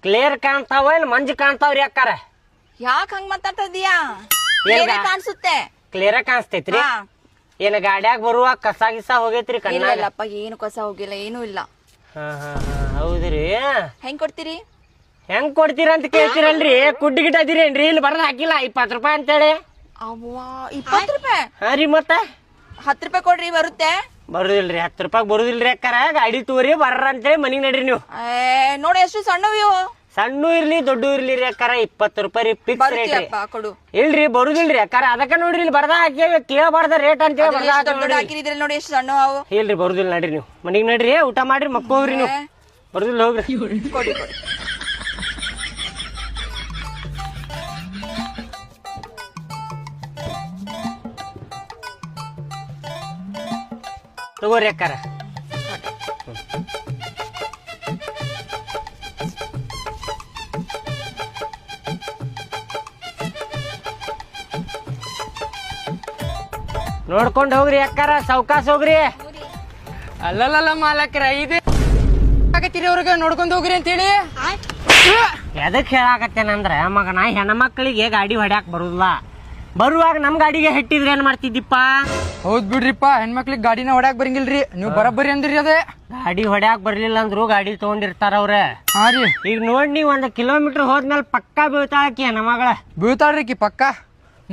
Clear ಕಾಣ್ತಾವ ಇಲ್ಲ ಮಂಜು ಕಾಣ್ತಾವ್ರಿ ಅಕ್ಕಾರ? ಯಾಕ ಹಂಗ್ ಮಾತಾಡ್ತಿದ್ಯಾ? ಕಾಣಿಸುತ್ತೆ. ಕ್ಲಿಯರ್ ಕಾಣಿಸ್ತೈತ್ರಿ. ಹಾ. ಏನ ಗಾಡ್ಯಾಗ ಬರುವಾಗ ಕಸ ಗಿಸ ಹೋಗೈತ್ರಿ ಕಣ್ಣ? ಇಲ್ಲಪ್ಪ, ಏನು ಕಸ ಹೋಗಿಲ್ಲ, ಏನೂ ಇಲ್ಲ. ಹೌದ್ರಿ. ಹೆಂಗ್ ಕೊಡ್ತೀರಿ? ಹೆಂಗ್ ಕೊಡ್ತೀರ ಅಂತ ಕೇಳ್ತೀರಲ್ರಿ? ಕುಡ್ಡಿ ಗಿಟ ಅದಿರೇನ್ರಿ? ಇಲ್ಲಿ ಬರ್ದ ಹಾಕಿಲ್ಲ 20 ರೂಪಾಯಿ ಅಂತೇಳಿ. ಅವ್ವಾ, 20 ರೂಪಾಯಿ? ಹಾ ರೀ, ಮತ್ತ 10 ರೂಪಾಯಿ ಕೊಡ್ರಿ, ಬರುತ್ತೆ. ಬರುದಿಲ್ರಿ, 10 ರೂಪಾಯಿ ಬರುದಿಲ್ರಿ ಅಕ್ಕಾರ. ಗಾಡಿ ತೋರಿ ಬರ್ರ ಅಂತೇಳಿ ಮನಿಗ್ ನಡ್ರಿ ನೀವು. ನೋಡಿ ಎಷ್ಟು ಸಣ್ಣವಿವು. ಸಣ್ಣ ಇರ್ಲಿ ದೊಡ್ಡ ಇರ್ಲಿ ರೀ ಅಕ್ಕಾರ, 20 ರೂಪಾಯಿ ಫಿಕ್ಸ್ ರೇಟ್ ರೀ. ಕೊಡು. ಇಲ್ರಿ ಬರುದಿಲ್ರಿ ಅಕ್ಕಾರ, ಅದಕ್ಕ ನೋಡ್ರಿ ಇಲ್ಲಿ ಬರ್ದ ಹಾಕಿ ಕೇಳಬಾರ್ದ ರೇಟ್ ಅಂತೇಳಿ ದೊಡ್ಡ ಹಾಕಿದ್ರೆ ನೋಡಿ ಎಷ್ಟು ಸಣ್ಣ ಅವು. ಇಲ್ರಿ ಬರುದಿಲ್ಲ, ನಡ್ರಿ ನೀವು ಮನಿಗ್ ನಡ್ರಿ, ಊಟ ಮಾಡ್ರಿ, ಮಕ್ಕೋಗ್ರಿ ನೀವು. ಬರುದಿಲ್ಲ, ಹೋಗ್ರಿ. ಕೊಡಿ ಕೊಡಿ. ತಗೋರಿ ಅಕ್ಕಾರ. ನೋಡ್ಕೊಂಡ್ ಹೋಗ್ರಿ ಅಕ್ಕಾರ, ಸಾವ್ಕಾಸ್ ಹೋಗ್ರಿ. ಅಲ್ಲಲ್ಲ ಮಾಲಕ್ರ, ಇದು ಆಗತ್ತೀರಿ ಅವ್ರಿಗೆ ನೋಡ್ಕೊಂಡ್ ಹೋಗ್ರಿ ಅಂತೇಳಿ. ಎದಕ್ ಹೇಳಾಕತ್ತೇನಂದ್ರ ಮಗನ, ಹೆಣ್ಮಕ್ಳಿಗೆ ಗಾಡಿ ಹೊಡ್ಯಾಕ್ ಬರುದಿಲ್ಲ. ಬರುವಾಗ ನಮ್ ಗಾಡಿಗೆ ಹೆಟ್ಟಿದ್ರೆ ಏನ್ ಮಾಡ್ತಿದ್ದಿಪ್ಪ? ಹೌದ್ ಬಿಡ್ರಿಪ್ಪ, ಹೆಣ್ಮಕ್ಳಿಗೆ ಗಾಡಿನ ಹೊಡ್ಯಾಕ್ ಬರಂಗಿಲ್ರಿ. ನೀವು ಬರಬ್ಬರಿ ಅಂದ್ರಿ ಅದೇ. ಗಾಡಿ ಹೊಡ್ಯಾಕ್ ಬರ್ಲಿಲ್ಲ ಅಂದ್ರು ಗಾಡಿ ತಗೊಂಡಿರ್ತಾರ ಅವ್ರ. ಹಾ ರೀ. ಈಗ ನೋಡ್ ನೀವ್ 1 ಕಿಲೋಮೀಟರ್ ಹೋದ್ಮೇಲೆ ಪಕ್ಕಾ ಬೀಳ್ತಾಳಕಿ ಹೆಣ್ಮಗಳ. ಬೀಳ್ತಾಳ್ರಿ ಪಕ್ಕ.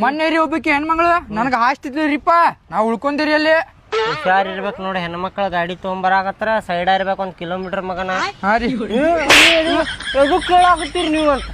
ಮೊನ್ನೆ ರೀ ಒಬ್ಬಕಿ ಹೆಣ್ಮಗಳು ನನಗ ಹಾಸ್ತಿದ್ರಿಪ್ಪ, ನಾವ್ ಉಳ್ಕೊಂದಿರಿ ಅಲ್ಲಿ. ಹುಷಾರ್ ಇರ್ಬೇಕು ನೋಡಿ, ಹೆಣ್ಮಕ್ಳ ಗಾಡಿ ತಗೊಂಬರಾಕತ್ರ ಸೈಡ್ ಇರ್ಬೇಕು 1 ಕಿಲೋಮೀಟರ್ ಮಗನ. ಹಾ ರೀ. ಎದಕ್ ಕೇಳಾಕತ್ತೀರಿ ನೀವು ಅಂತ?